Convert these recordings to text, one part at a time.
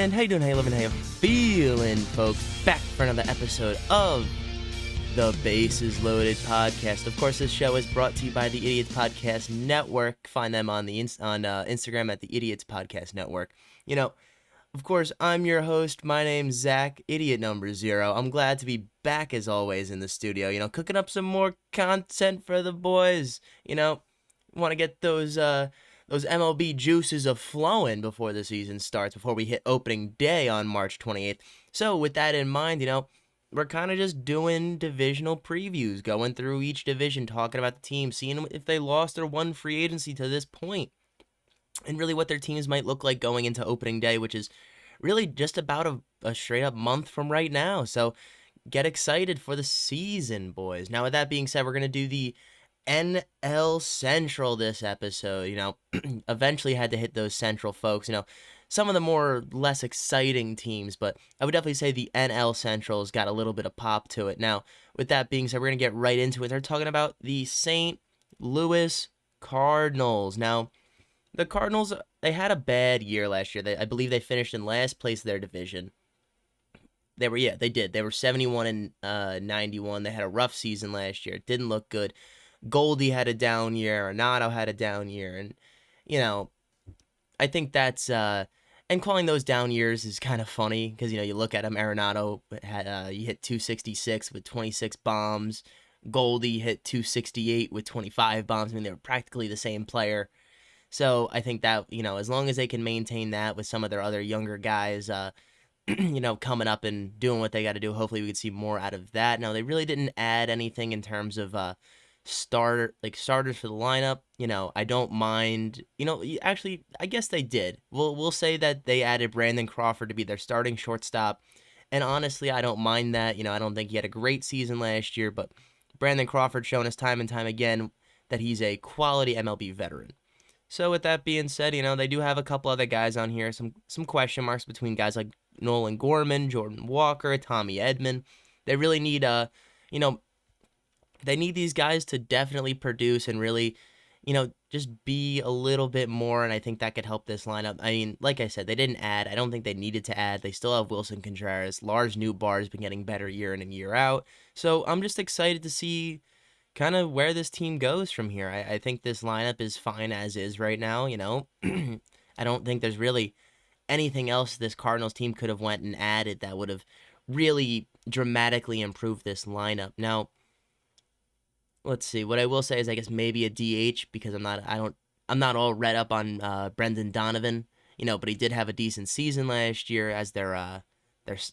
And how you doing, how you living, how you feeling, folks? Back for another episode of the Bases Loaded podcast. Of course, this show is brought to you by the Idiots Podcast Network. Find them on Instagram at the Idiots Podcast Network. You know, of course, I'm your host. My name's Zach, Idiot Number 0. I'm glad to be back as always in the studio. You know, cooking up some more content for the boys. You know, want to get those MLB juices are flowing before the season starts, before we hit opening day on March 28th. So with that in mind, you know, we're kind of just doing divisional previews, going through each division, talking about the team, seeing if they lost or won free agency to this point, and really what their teams might look like going into opening day, which is really just about a straight up month from right now. So get excited for the season, boys. Now, with that being said, we're going to do the NL Central this episode. You know, eventually had to hit those Central folks. You know, some of the more less exciting teams, but I would definitely say the NL Central's got a little bit of pop to it. Now, with that being said, we're going to get right into it. They're talking about the St. Louis Cardinals. Now, the Cardinals, they had a bad year last year. I believe they finished in last place of their division. They did. They were 71 and 91. They had a rough season last year. It didn't look good. Goldie had a down year, Arenado had a down year, and, you know, I think that's, and calling those down years is kind of funny, because, you know, you look at him, Arenado he hit 266 with 26 bombs, Goldie hit 268 with 25 bombs. I mean, they were practically the same player, so I think that, you know, as long as they can maintain that with some of their other younger guys, you know, coming up and doing what they got to do, hopefully we could see more out of that. Now, they really didn't add anything in terms of, starters for the lineup. You know, I don't mind, you know, actually I guess they did. We'll say that they added Brandon Crawford to be their starting shortstop, and honestly I don't mind that. You know, I don't think he had a great season last year, but Brandon Crawford shown us time and time again that he's a quality MLB veteran. So with that being said, you know, they do have a couple other guys on here, some question marks between guys like Nolan Gorman, Jordan Walker, Tommy Edman. They really need you know, they need these guys to definitely produce and really, you know, just be a little bit more, and I think that could help this lineup. I mean, like I said, they didn't add. I don't think they needed to add. They still have Wilson Contreras. Lars Nootbaar has been getting better year in and year out. So I'm just excited to see kind of where this team goes from here. I think this lineup is fine as is right now, you know. I don't think there's really anything else this Cardinals team could have went and added that would have really dramatically improved this lineup. Now, let's see. What I will say is, I guess maybe a DH, because I'm not all read up on Brendan Donovan, you know, but he did have a decent season last year as their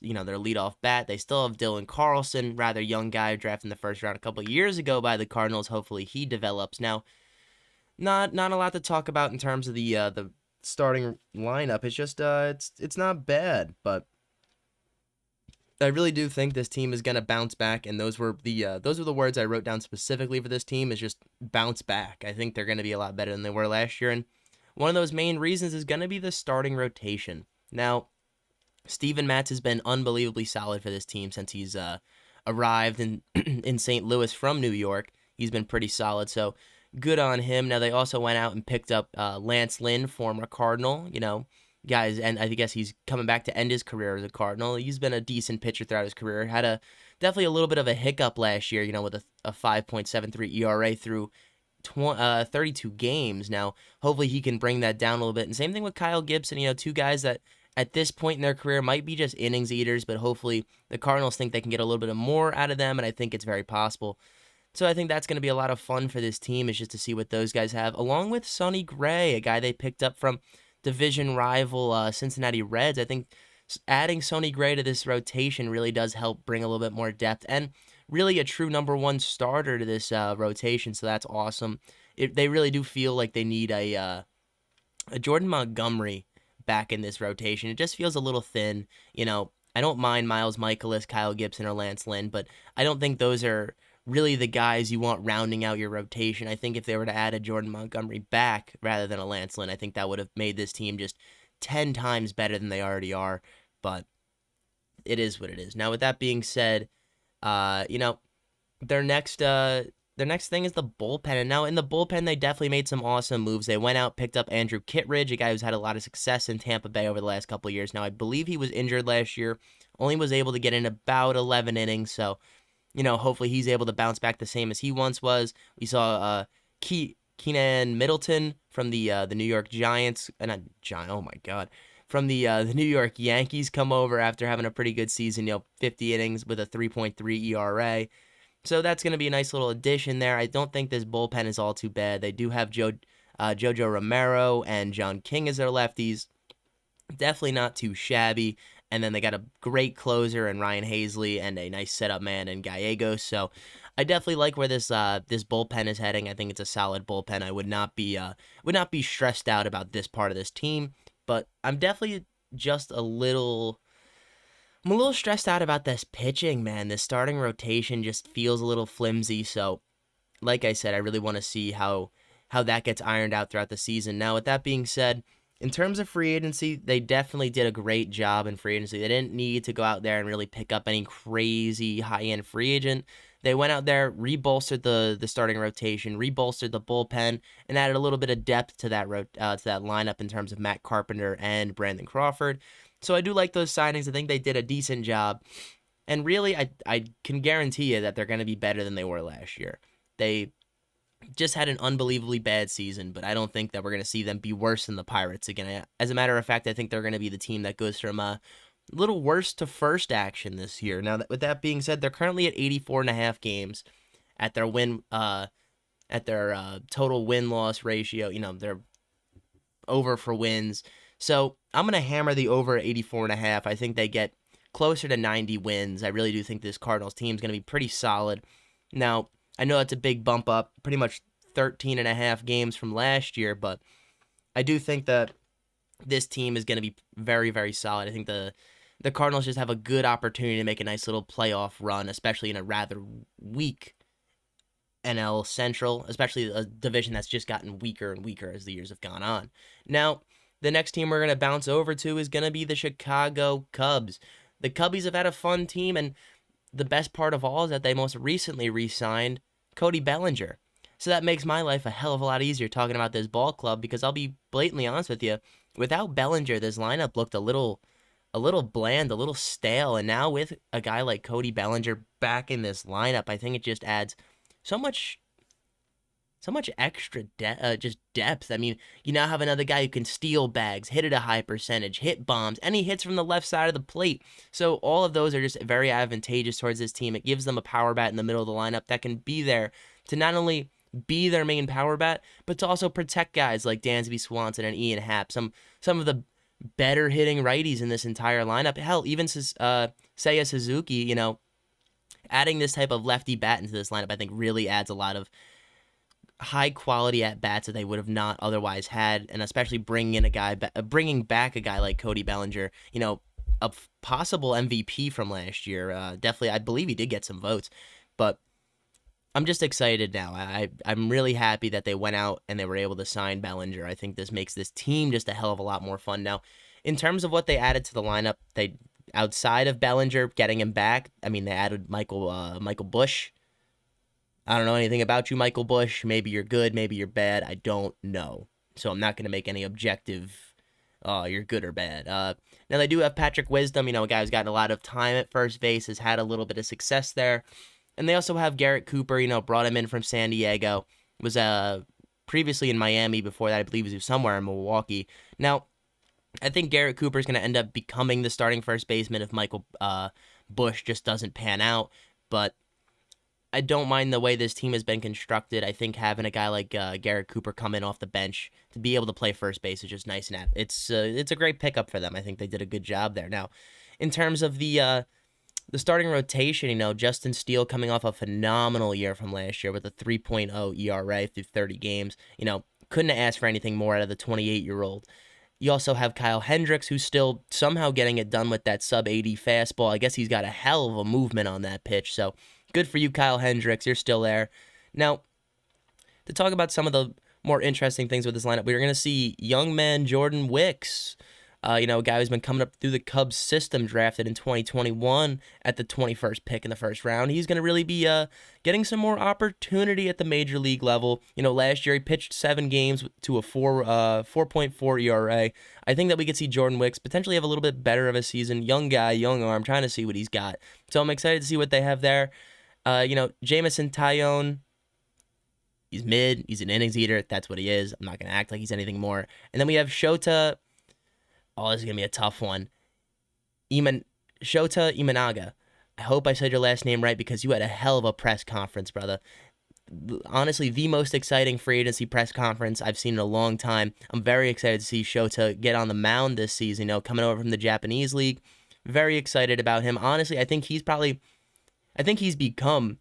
you know, their leadoff bat. They still have Dylan Carlson, rather young guy drafted in the first round a couple of years ago by the Cardinals. Hopefully he develops. Now, not a lot to talk about in terms of the starting lineup. It's just it's not bad, but I really do think this team is going to bounce back, and those were the words I wrote down specifically for this team, is just bounce back. I think they're going to be a lot better than they were last year, and one of those main reasons is going to be the starting rotation. Now, Steven Matz has been unbelievably solid for this team since he's arrived in St. Louis from New York. He's been pretty solid, so good on him. Now, they also went out and picked up Lance Lynn, former Cardinal, you know, guys, and I guess he's coming back to end his career as a Cardinal. He's been a decent pitcher throughout his career. Had definitely a little bit of a hiccup last year, you know, with a 5.73 ERA through 32 games. Now, hopefully he can bring that down a little bit. And same thing with Kyle Gibson, you know, two guys that at this point in their career might be just innings eaters, but hopefully the Cardinals think they can get a little bit more out of them, and I think it's very possible. So I think that's going to be a lot of fun for this team, is just to see what those guys have, along with Sonny Gray, a guy they picked up from division rival Cincinnati Reds. I think adding Sonny Gray to this rotation really does help bring a little bit more depth and really a true number one starter to this rotation, so that's awesome. They really do feel like they need a Jordan Montgomery back in this rotation. It just feels a little thin. You know, I don't mind Miles Michaelis, Kyle Gibson, or Lance Lynn, but I don't think those are really the guys you want rounding out your rotation. I think if they were to add a Jordan Montgomery back rather than a Lance Lynn, I think that would have made this team just 10 times better than they already are, but it is what it is. Now, with that being said, you know, their next their next thing is the bullpen. And now in the bullpen, they definitely made some awesome moves. They went out, picked up Andrew Kittredge, a guy who's had a lot of success in Tampa Bay over the last couple of years. Now, I believe he was injured last year, only was able to get in about 11 innings. So, hopefully he's able to bounce back the same as he once was. We saw Keenan Middleton from the New York Giants, oh my God, from the New York Yankees come over after having a pretty good season, 50 innings with a 3.3 ERA. So that's going to be a nice little addition there. I don't think this bullpen is all too bad. They do have Jojo Romero and John King as their lefties. Definitely not too shabby. And then they got a great closer in Ryan Hazley and a nice setup man in Gallegos. So I definitely like where this bullpen is heading. I think it's a solid bullpen. I would not be stressed out about this part of this team, but I'm definitely just I'm a little stressed out about this pitching, man. This starting rotation just feels a little flimsy. So, like I said, I really want to see how that gets ironed out throughout the season. Now, with that being said, in terms of free agency, they definitely did a great job in free agency. They didn't need to go out there and really pick up any crazy high-end free agent. They went out there, rebolstered the starting rotation, rebolstered the bullpen, and added a little bit of depth to that lineup in terms of Matt Carpenter and Brandon Crawford. So I do like those signings. I think they did a decent job. And really, I can guarantee you that they're going to be better than they were last year. They just had an unbelievably bad season, but I don't think that we're going to see them be worse than the Pirates again. As a matter of fact, I think they're going to be the team that goes from a little worse to first action this year. Now, with that being said, they're currently at 84.5 games at their total win-loss ratio. They're over for wins. So I'm going to hammer the over at 84.5. I think they get closer to 90 wins. I really do think this Cardinals team is going to be pretty solid. Now, I know that's a big bump up, pretty much 13.5 games from last year, but I do think that this team is going to be very, very solid. I think the Cardinals just have a good opportunity to make a nice little playoff run, especially in a rather weak NL Central, especially a division that's just gotten weaker and weaker as the years have gone on. Now, the next team we're going to bounce over to is going to be the Chicago Cubs. The Cubbies have had a fun team, and the best part of all is that they most recently re-signed Cody Bellinger. So that makes my life a hell of a lot easier talking about this ball club, because I'll be blatantly honest with you, without Bellinger, this lineup looked a little bland, a little stale, and now with a guy like Cody Bellinger back in this lineup, I think it just adds so much extra depth. I mean, you now have another guy who can steal bags, hit at a high percentage, hit bombs, and he hits from the left side of the plate. So all of those are just very advantageous towards this team. It gives them a power bat in the middle of the lineup that can be there to not only be their main power bat, but to also protect guys like Dansby Swanson and Ian Happ, some of the better hitting righties in this entire lineup. Hell, even Seiya Suzuki, adding this type of lefty bat into this lineup, I think really adds a lot of high quality at bats that they would have not otherwise had, and especially bringing back a guy like Cody Bellinger, a possible MVP from last year. Definitely, I believe he did get some votes, but I'm just excited now. I'm really happy that they went out and they were able to sign Bellinger. I think this makes this team just a hell of a lot more fun now. In terms of what they added to the lineup, they outside of Bellinger getting him back, I mean, they added Michael Busch. I don't know anything about you, Michael Busch. Maybe you're good, maybe you're bad. I don't know. So I'm not going to make any objective, you're good or bad. Now, they do have Patrick Wisdom, a guy who's gotten a lot of time at first base, has had a little bit of success there. And they also have Garrett Cooper, brought him in from San Diego. Was previously in Miami. Before that, I believe he was somewhere in Milwaukee. Now, I think Garrett Cooper is going to end up becoming the starting first baseman if Michael Busch just doesn't pan out. But I don't mind the way this team has been constructed. I think having a guy like Garrett Cooper come in off the bench to be able to play first base is just nice and it's a great pickup for them. I think they did a good job there. Now, in terms of the starting rotation, Justin Steele coming off a phenomenal year from last year with a 3.0 ERA through 30 games. Couldn't have asked for anything more out of the 28-year-old. You also have Kyle Hendricks, who's still somehow getting it done with that sub-80 fastball. I guess he's got a hell of a movement on that pitch, so good for you, Kyle Hendricks. You're still there. Now, to talk about some of the more interesting things with this lineup, we're going to see young man Jordan Wicks A guy who's been coming up through the Cubs system, drafted in 2021 at the 21st pick in the first round. He's going to really be getting some more opportunity at the major league level. Last year he pitched 7 games to a 4.4 ERA. I think that we could see Jordan Wicks potentially have a little bit better of a season. Young guy, young arm, trying to see what he's got. So I'm excited to see what they have there. Jameson Taillon, he's mid. He's an innings eater. That's what he is. I'm not going to act like he's anything more. And then we have Shota. Oh, this is going to be a tough one. Shota Imanaga. I hope I said your last name right because you had a hell of a press conference, brother. Honestly, the most exciting free agency press conference I've seen in a long time. I'm very excited to see Shota get on the mound this season, coming over from the Japanese league. Very excited about him. Honestly, I think he's become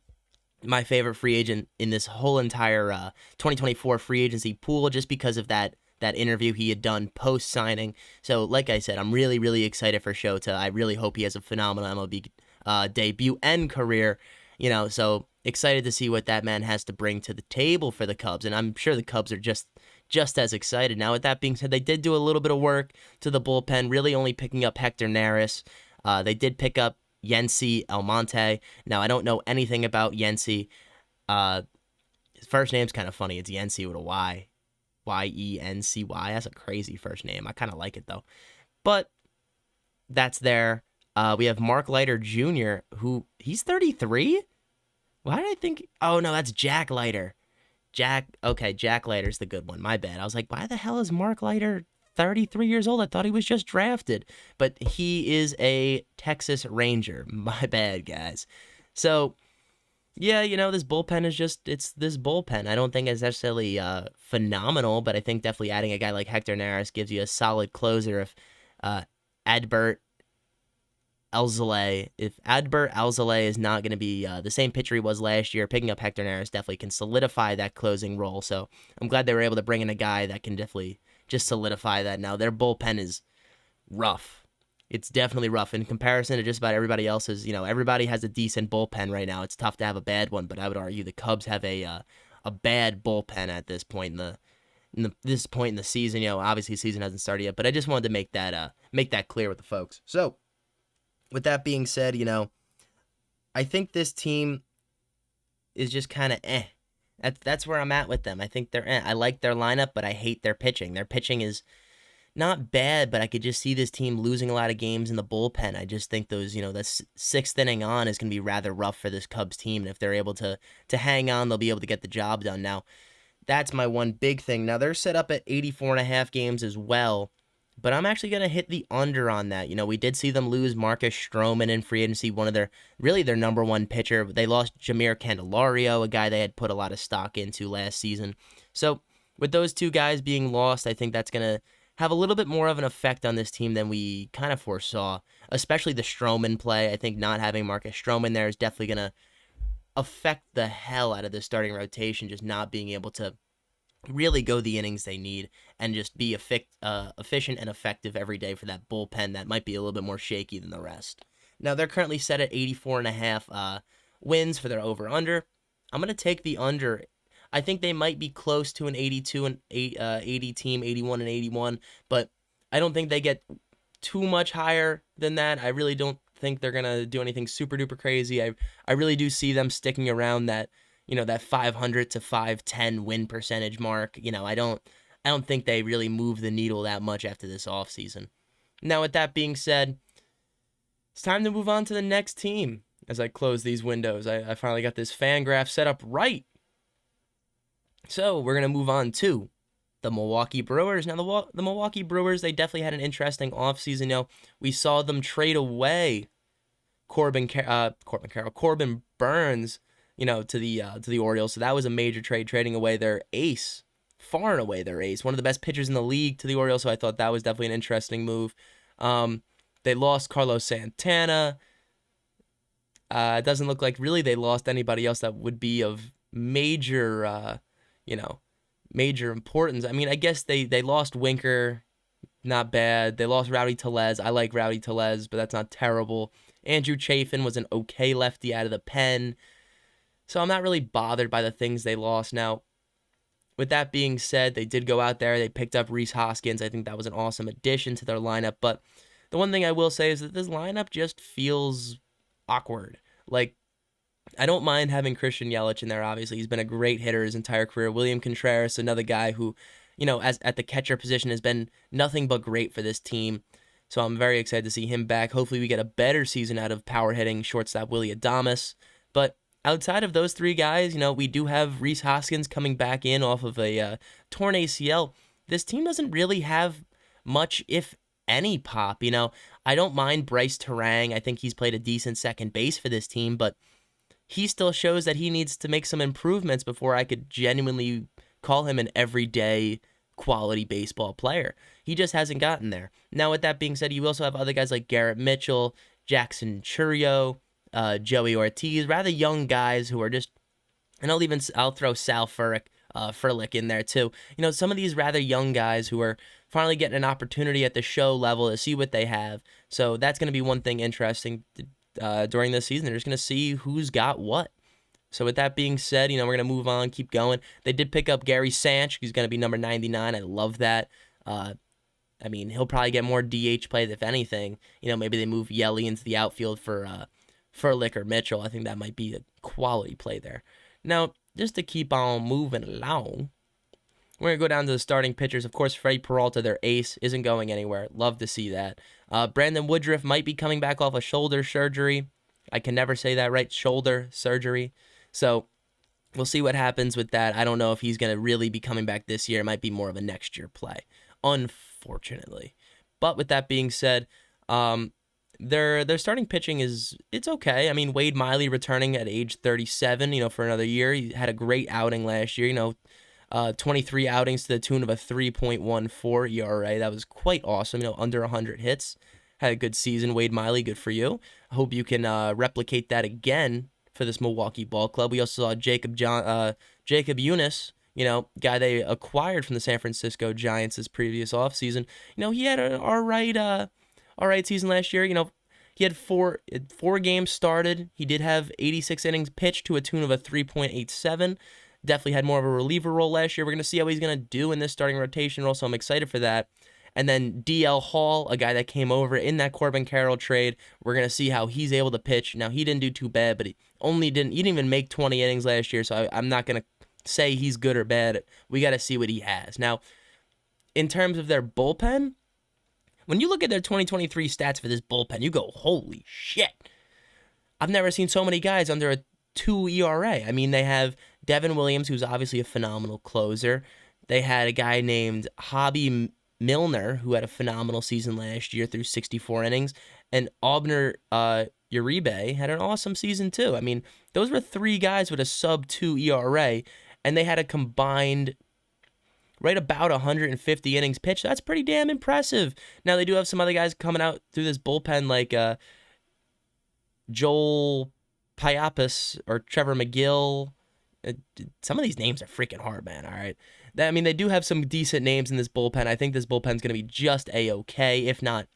my favorite free agent in this whole entire 2024 free agency pool just because of that interview he had done post-signing. So, like I said, I'm really, really excited for Shota. I really hope he has a phenomenal MLB debut and career. So excited to see what that man has to bring to the table for the Cubs, and I'm sure the Cubs are just as excited. Now, with that being said, they did do a little bit of work to the bullpen, really only picking up Hector Neris. They did pick up Yency Almonte. Now, I don't know anything about Yency. His first name's kind of funny. It's Yency with a Y. Yency. That's a crazy first name. I kind of like it, though. But that's there. We have Mark Leiter Jr., who, he's 33? Why did I think... Oh, no, that's Jack Leiter. Jack Leiter's the good one. My bad. I was like, why the hell is Mark Leiter 33 years old? I thought he was just drafted. But he is a Texas Ranger. My bad, guys. So, yeah, this bullpen is it's this bullpen. I don't think it's necessarily phenomenal, but I think definitely adding a guy like Hector Neris gives you a solid closer. If Adbert Alzolay is not going to be the same pitcher he was last year, picking up Hector Neris definitely can solidify that closing role. So I'm glad they were able to bring in a guy that can definitely just solidify that. Now, their bullpen is rough. It's definitely rough in comparison to just about everybody else's. Everybody has a decent bullpen right now. It's tough to have a bad one, but I would argue the Cubs have a bad bullpen at this point in the season. Obviously the season hasn't started yet, but I just wanted to make that clear with the folks. So, with that being said, I think this team is just kind of eh. That's where I'm at with them. I think they're eh. I like their lineup, but I hate their pitching. Their pitching is not bad, but I could just see this team losing a lot of games in the bullpen. I just think those, the sixth inning on is going to be rather rough for this Cubs team. And if they're able to hang on, they'll be able to get the job done. Now, that's my one big thing. Now, they're set up at 84.5 games as well. But I'm actually going to hit the under on that. We did see them lose Marcus Stroman in free agency, one of their number one pitcher. They lost Jeimer Candelario, a guy they had put a lot of stock into last season. So with those two guys being lost, I think that's going to have a little bit more of an effect on this team than we kind of foresaw, especially the Stroman play. I think not having Marcus Stroman there is definitely going to affect the hell out of the starting rotation, just not being able to really go the innings they need and just be efficient and effective every day for that bullpen that might be a little bit more shaky than the rest. Now, they're currently set at 84.5 wins for their over-under. I'm going to take the under. I think they might be close to an 82 and 80 team, 81 and 81, but I don't think they get too much higher than that. I really don't think they're going to do anything super duper crazy. I really do see them sticking around that that 500 to 510 win percentage mark. I don't think they really move the needle that much after this offseason. Now, with that being said, it's time to move on to the next team. As I close these windows, I finally got this fan graph set up right. So we're going to move on to the Milwaukee Brewers. Now, the Milwaukee Brewers, they definitely had an interesting offseason. We saw them trade away Corbin Burns, to the Orioles. So that was a major trade, trading away their ace, far and away their ace, one of the best pitchers in the league to the Orioles. So I thought that was definitely an interesting move. They lost Carlos Santana. It doesn't look like really they lost anybody else that would be of major, major importance. I mean, I guess they lost Winker, not bad. They lost Rowdy Tellez. I like Rowdy Tellez, but that's not terrible. Andrew Chafin was an okay lefty out of the pen. So I'm not really bothered by the things they lost. Now, with that being said, they did go out there. They picked up Rhys Hoskins. I think that was an awesome addition to their lineup. But the one thing I will say is that this lineup just feels awkward. Like, I don't mind having Christian Yelich in there, obviously. He's been a great hitter his entire career. William Contreras, another guy who, as at the catcher position has been nothing but great for this team. So I'm very excited to see him back. Hopefully we get a better season out of power hitting shortstop Willy Adames. But outside of those three guys, we do have Rhys Hoskins coming back in off of a torn ACL. This team doesn't really have much, if any, pop. I don't mind Bryce Terang. I think he's played a decent second base for this team, but he still shows that he needs to make some improvements before I could genuinely call him an everyday quality baseball player. He just hasn't gotten there. Now, with that being said, you also have other guys like Garrett Mitchell, Jackson Chourio, Joey Ortiz, rather young guys who are just, and I'll throw Sal Frelick in there too. Some of these rather young guys who are finally getting an opportunity at the show level to see what they have. So that's going to be one thing interesting during this season. They're just going to see who's got what. So with that being said, we're going to move on, keep going. They did pick up Gary Sanch. He's going to be number 99. I love that. He'll probably get more DH play, if anything. Maybe they move Yelly into the outfield for Frelick or Mitchell. I think that might be a quality play there. Now, just to keep on moving along, we're going to go down to the starting pitchers. Of course, Freddie Peralta, their ace, isn't going anywhere. Love to see that. Brandon Woodruff might be coming back off a shoulder surgery. I can never say that right. Shoulder surgery. So we'll see what happens with that. I don't know if he's going to really be coming back this year. It might be more of a next year play, unfortunately. But with that being said, their starting pitching it's okay. Wade Miley returning at age 37, for another year. He had a great outing last year, 23 outings to the tune of a 3.14 ERA. That was quite awesome, under 100 hits. Had a good season, Wade Miley, good for you. I hope you can replicate that again for this Milwaukee Ball Club. We also saw Jacob Eunice, guy they acquired from the San Francisco Giants this previous offseason. He had an all right season last year. He had four games started. He did have 86 innings pitched to a tune of a 3.87. Definitely had more of a reliever role last year. We're going to see how he's going to do in this starting rotation role, so I'm excited for that. And then DL Hall, a guy that came over in that Corbin Carroll trade. We're going to see how he's able to pitch. Now, he didn't do too bad, but he didn't even make 20 innings last year, so I'm not going to say he's good or bad. We got to see what he has. Now, in terms of their bullpen, when you look at their 2023 stats for this bullpen, you go, holy shit. I've never seen so many guys under a 2 ERA. They have Devin Williams, who's obviously a phenomenal closer. They had a guy named Hobby Milner, who had a phenomenal season last year through 64 innings, and Abner Uribe had an awesome season too. Those were three guys with a sub-2 ERA, and they had a combined right about 150 innings pitched. That's pretty damn impressive. Now, they do have some other guys coming out through this bullpen, like Joel Piapis or Trevor McGill. Some of these names are freaking hard, man, all right? They do have some decent names in this bullpen. I think this bullpen's going to be just A-okay, if not,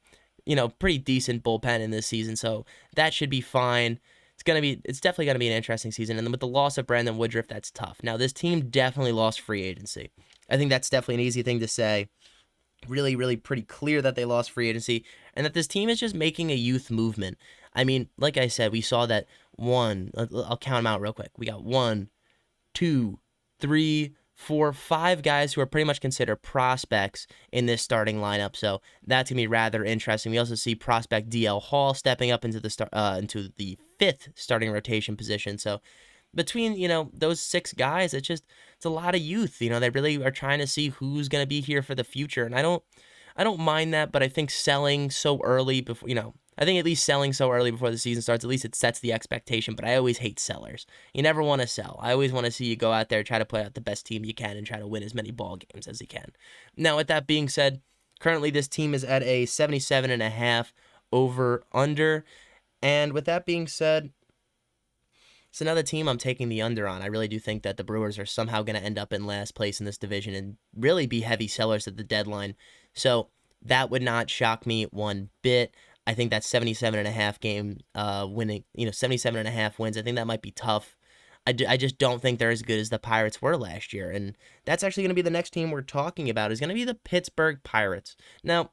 pretty decent bullpen in this season, so that should be fine. It's definitely going to be an interesting season, and with the loss of Brandon Woodruff, that's tough. Now, this team definitely lost free agency. I think that's definitely an easy thing to say. Really, really pretty clear that they lost free agency, and that this team is just making a youth movement. Like I said, we saw that I'll count them out real quick. We got 1, 2, 3, 4, 5 guys who are pretty much considered prospects in this starting lineup. So that's gonna be rather interesting. We also see prospect DL Hall stepping up into the 5th starting rotation position. So between those 6 guys, it's a lot of youth. They really are trying to see who's gonna be here for the future, and I don't mind that, but I think selling so early before I think at least selling so early before the season starts, at least it sets the expectation, but I always hate sellers. You never want to sell. I always want to see you go out there, try to play out the best team you can, and try to win as many ball games as you can. Now, with that being said, currently this team is at a 77.5 over-under, and with that being said, it's another team I'm taking the under on. I really do think that the Brewers are somehow going to end up in last place in this division and really be heavy sellers at the deadline, so that would not shock me one bit. I think that 77.5 game winning, 77.5 wins. I think that might be tough. I just don't think they're as good as the Pirates were last year. And that's actually going to be the next team we're talking about is going to be the Pittsburgh Pirates. Now,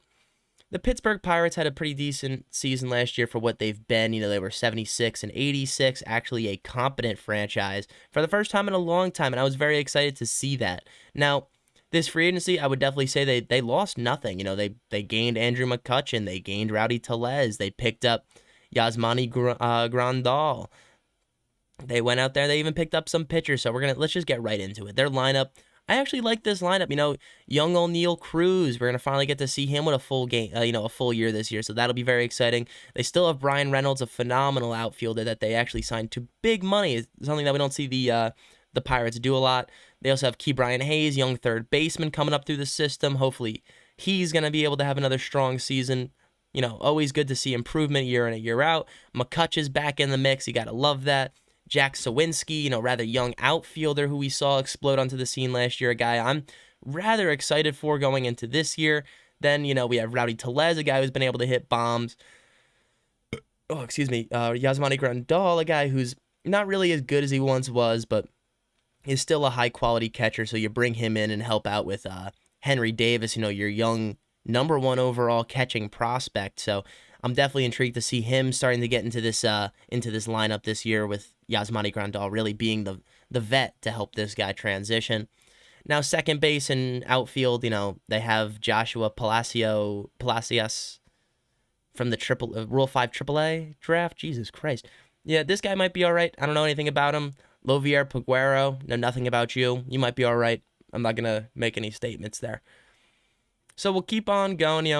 the Pittsburgh Pirates had a pretty decent season last year for what they've been. They were 76 and 86, actually a competent franchise for the first time in a long time, and I was very excited to see that. Now, this free agency, I would definitely say they lost nothing. They gained Andrew McCutchen, they gained Rowdy Tellez, they picked up Yasmani Grandal. They went out there, they even picked up some pitchers, so let's just get right into it. Their lineup, I actually like this lineup. Young O'Neal Cruz, we're gonna finally get to see him with a full game, a full year this year, so that'll be very exciting. They still have Brian Reynolds, a phenomenal outfielder that they actually signed to big money. It's something that we don't see the Pirates do a lot. They also have Ke'Bryan Hayes, young third baseman, coming up through the system. Hopefully, he's gonna be able to have another strong season. Always good to see improvement year in and year out. McCutchen's back in the mix. You gotta love that. Jack Sawinski, rather young outfielder who we saw explode onto the scene last year, a guy I'm rather excited for going into this year. Then, we have Rowdy Tellez, a guy who's been able to hit bombs. Yasmani Grandal, a guy who's not really as good as he once was, but is still a high-quality catcher, so you bring him in and help out with Henry Davis, your young number 1 overall catching prospect. So I'm definitely intrigued to see him starting to get into this lineup this year with Yasmani Grandal really being the vet to help this guy transition. Now, second base and outfield, they have Joshua Palacios from the Rule 5 AAA draft. Jesus Christ. Yeah, this guy might be all right. I don't know anything about him. Lovier Peguero, know nothing about you. You might be all right. I'm not going to make any statements there. So we'll keep on going.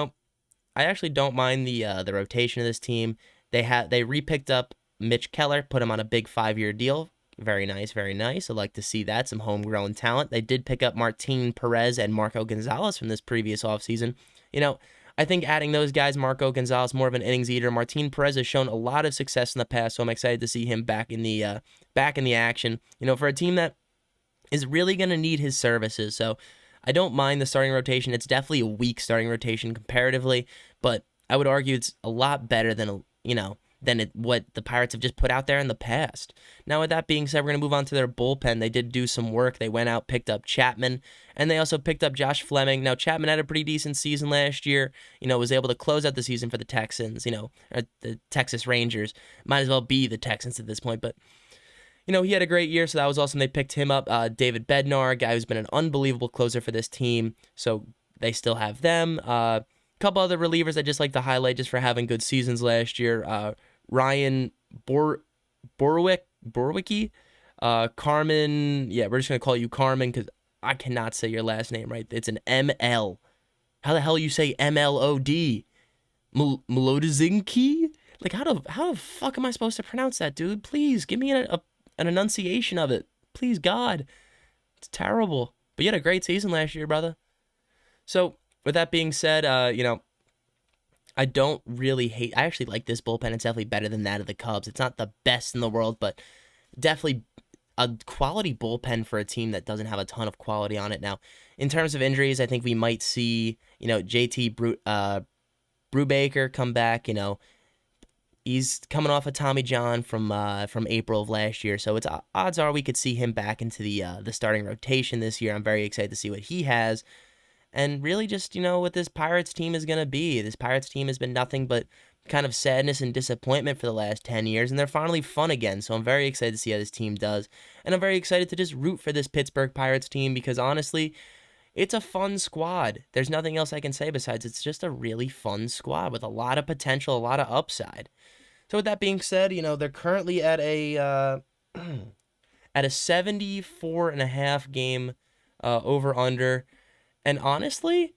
I actually don't mind the rotation of this team. They re-picked up Mitch Keller, put him on a big 5-year deal. Very nice, very nice. I'd like to see that, some homegrown talent. They did pick up Martin Perez and Marco Gonzalez from this previous offseason. I think adding those guys, Marco Gonzalez, more of an innings eater. Martin Perez has shown a lot of success in the past, so I'm excited to see him back in the action. For a team that is really going to need his services. So I don't mind the starting rotation. It's definitely a weak starting rotation comparatively, but I would argue it's a lot better than what the Pirates have just put out there in the past. Now, with that being said, we're going to move on to their bullpen. They did do some work. They went out, picked up Chapman, and they also picked up Josh Fleming. Now, Chapman had a pretty decent season last year, was able to close out the season for the Texans, or the Texas Rangers. Might as well be the Texans at this point, but he had a great year, so that was awesome. They picked him up. David Bednar, a guy who's been an unbelievable closer for this team, so they still have them. A couple other relievers I just like to highlight just for having good seasons last year. Ryan Borwicki, Carmen. Yeah, we're just going to call you Carmen because I cannot say your last name right. It's an ML. How the hell you say MLOD? Mlodzinski? Like, how the fuck am I supposed to pronounce that, dude? Please, give me an enunciation of it. Please, God. It's terrible. But you had a great season last year, brother. So, with that being said, I don't really hate... I actually like this bullpen. It's definitely better than that of the Cubs. It's not the best in the world, but definitely a quality bullpen for a team that doesn't have a ton of quality on it. Now, in terms of injuries, I think we might see, JT Brubaker come back, He's coming off of Tommy John from April of last year, so odds are we could see him back into the starting rotation this year. I'm very excited to see what he has, and really just what this Pirates team is gonna be. This Pirates team has been nothing but kind of sadness and disappointment for the last 10 years, and they're finally fun again. So I'm very excited to see how this team does, and I'm very excited to just root for this Pittsburgh Pirates team because honestly, it's a fun squad. There's nothing else I can say besides it's just a really fun squad with a lot of potential, a lot of upside. So with that being said, they're currently at a at a 74.5 game over under, and honestly,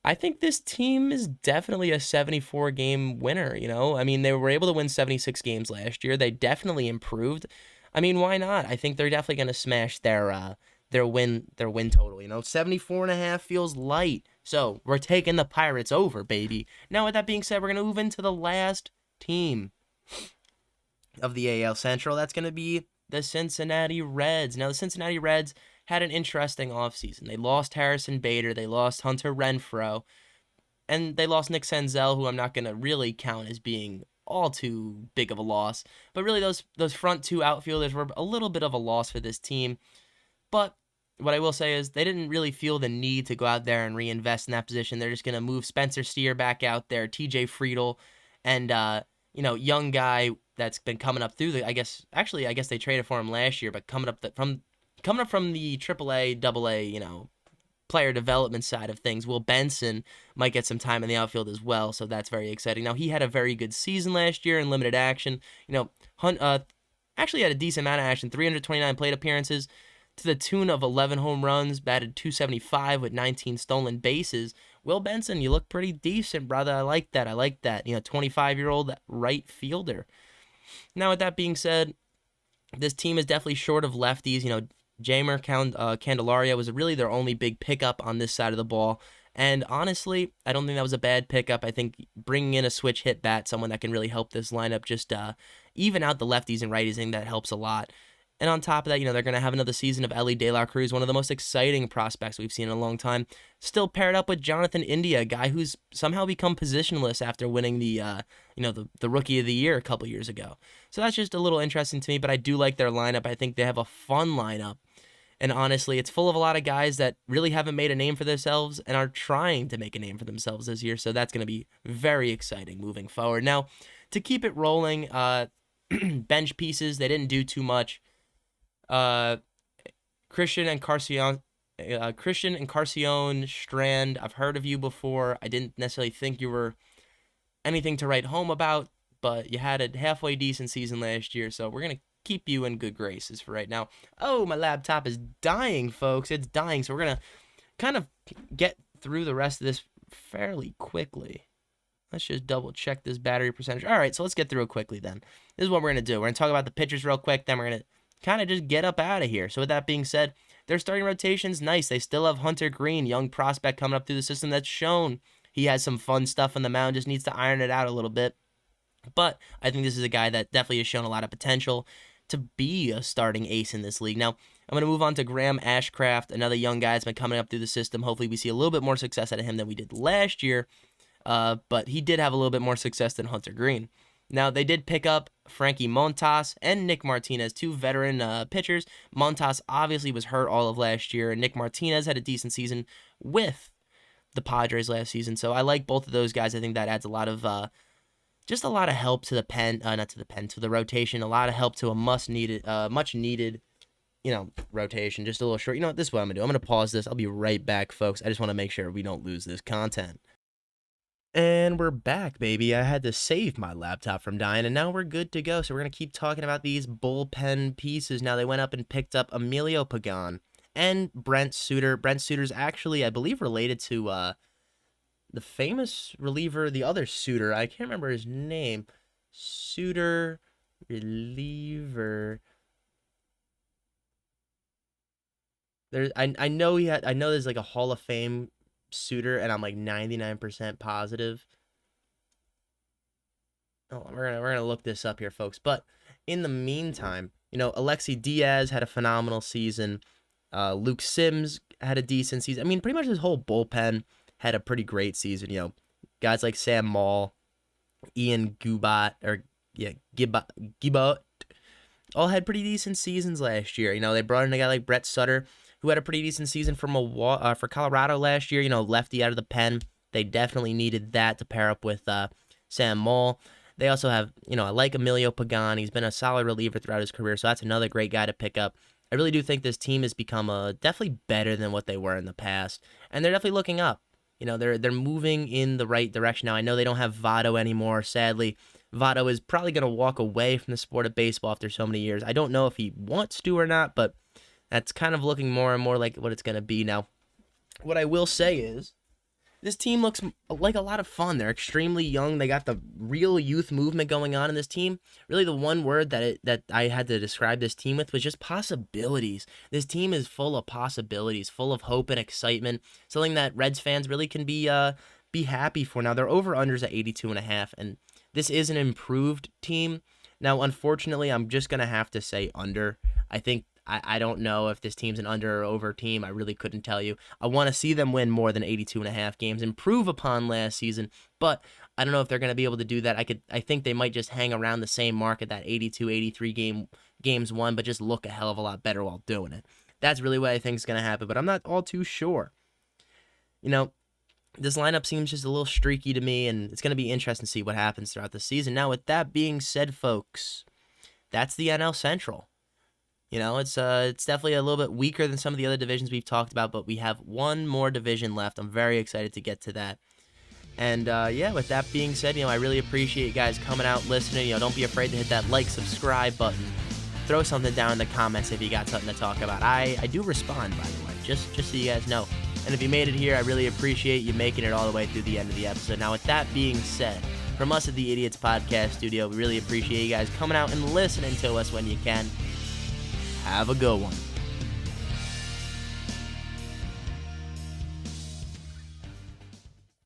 I think this team is definitely a 74 game winner. I mean, they were able to win 76 games last year. They definitely improved. I mean, why not? I think they're definitely going to smash their win total. 74.5 feels light. So we're taking the Pirates over, baby. Now with that being said, we're going to move into the last team of the AL Central. That's going to be the Cincinnati Reds. Now the Cincinnati Reds had an interesting offseason. They lost Harrison Bader, they lost Hunter Renfroe, and they lost Nick Senzel, who I'm not going to really count as being all too big of a loss. But really, those front two outfielders were a little bit of a loss for this team. But what I will say is they didn't really feel the need to go out there and reinvest in that position. They're just going to move Spencer Steer back out there, TJ Friedel, and young guy that's been coming up through the. I guess they traded for him last year, but coming up from the AAA, AA, player development side of things, Will Benson might get some time in the outfield as well, so that's very exciting. Now, he had a very good season last year in limited action. Hunt actually had a decent amount of action, 329 plate appearances to the tune of 11 home runs, batted .275 with 19 stolen bases. Will Benson, you look pretty decent, brother. I like that. 25-year-old right fielder. Now, with that being said, this team is definitely short of lefties. Jeimer Candelario was really their only big pickup on this side of the ball. And honestly, I don't think that was a bad pickup. I think bringing in a switch hit bat, someone that can really help this lineup just even out the lefties and righties, I think that helps a lot. And on top of that, they're going to have another season of Elly De La Cruz, one of the most exciting prospects we've seen in a long time. Still paired up with Jonathan India, a guy who's somehow become positionless after winning the Rookie of the Year a couple years ago. So that's just a little interesting to me, but I do like their lineup. I think they have a fun lineup. And honestly, it's full of a lot of guys that really haven't made a name for themselves and are trying to make a name for themselves this year. So that's going to be very exciting moving forward. Now, to keep it rolling, bench pieces, they didn't do too much. Christian Encarnacion Strand, I've heard of you before. I didn't necessarily think you were anything to write home about, but you had a halfway decent season last year, so we're going to keep you in good graces for right now. Oh, my laptop is dying, folks. It's dying, so we're going to kind of get through the rest of this fairly quickly. Let's just double check this battery percentage. All right, so let's get through it quickly then. This is what we're going to do. We're going to talk about the pitchers real quick, then we're going to kind of just get up out of here. So with that being said, their starting rotation's nice. They still have Hunter Greene, young prospect coming up through the system that's shown he has some fun stuff on the mound, just needs to iron it out a little bit. But I think this is a guy that definitely has shown a lot of potential to be a starting ace in this league. Now, I'm going to move on to Graham Ashcraft, another young guy that's been coming up through the system. Hopefully we see a little bit more success out of him than we did last year, but he did have a little bit more success than Hunter Greene. Now, they did pick up Frankie Montas and Nick Martinez, two veteran pitchers. Montas obviously was hurt all of last year, and Nick Martinez had a decent season with the Padres last season. So I like both of those guys. I think that adds a lot of help to the rotation, a lot of help to a much needed, rotation. Just a little short. You know what? This is what I'm going to do. I'm going to pause this. I'll be right back, folks. I just want to make sure we don't lose this content. And we're back, baby. I had to save my laptop from dying, and now we're good to go. So we're going to keep talking about these bullpen pieces. Now, they went up and picked up Emilio Pagan and Brent Suter. Brent Suter's actually, I believe, related to the famous reliever, the other Suter. I can't remember his name. Suter, reliever. I know there's like a Hall of Fame Suter, and I'm like 99% positive. Oh, we're gonna look this up here, folks. But in the meantime, Alexi Diaz had a phenomenal season. Luke Sims had a decent season. I mean, pretty much this whole bullpen had a pretty great season. Guys like Sam Maul, Ian Gibaut, all had pretty decent seasons last year. They brought in a guy like Brett Sutter, who had a pretty decent season for Colorado last year. Lefty out of the pen. They definitely needed that to pair up with Sam Maul. They also have, I like Emilio Pagan. He's been a solid reliever throughout his career, so that's another great guy to pick up. I really do think this team has become definitely better than what they were in the past, and they're definitely looking up. They're moving in the right direction now. I know they don't have Votto anymore, sadly. Votto is probably going to walk away from the sport of baseball after so many years. I don't know if he wants to or not, but that's kind of looking more and more like what it's going to be now. What I will say is, this team looks like a lot of fun. They're extremely young. They got the real youth movement going on in this team. Really, the one word that I had to describe this team with was just possibilities. This team is full of possibilities, full of hope and excitement, something that Reds fans really can be happy for. Now, their over-unders at 82.5, and this is an improved team. Now, unfortunately, I'm just going to have to say under. I don't know if this team's an under or over team. I really couldn't tell you. I want to see them win more than 82.5 games, improve upon last season, but I don't know if they're going to be able to do that. I think they might just hang around the same mark at that 82, 83 games won, but just look a hell of a lot better while doing it. That's really what I think is going to happen, but I'm not all too sure. This lineup seems just a little streaky to me, and it's going to be interesting to see what happens throughout the season. Now, with that being said, folks, that's the NL Central. It's definitely a little bit weaker than some of the other divisions we've talked about, but we have one more division left. I'm very excited to get to that. And with that being said, I really appreciate you guys coming out, listening. Don't be afraid to hit that like, subscribe button. Throw something down in the comments if you got something to talk about. I do respond, by the way, just so you guys know. And if you made it here, I really appreciate you making it all the way through the end of the episode. Now, with that being said, from us at the Idiots Podcast Studio, we really appreciate you guys coming out and listening to us when you can. Have a good one.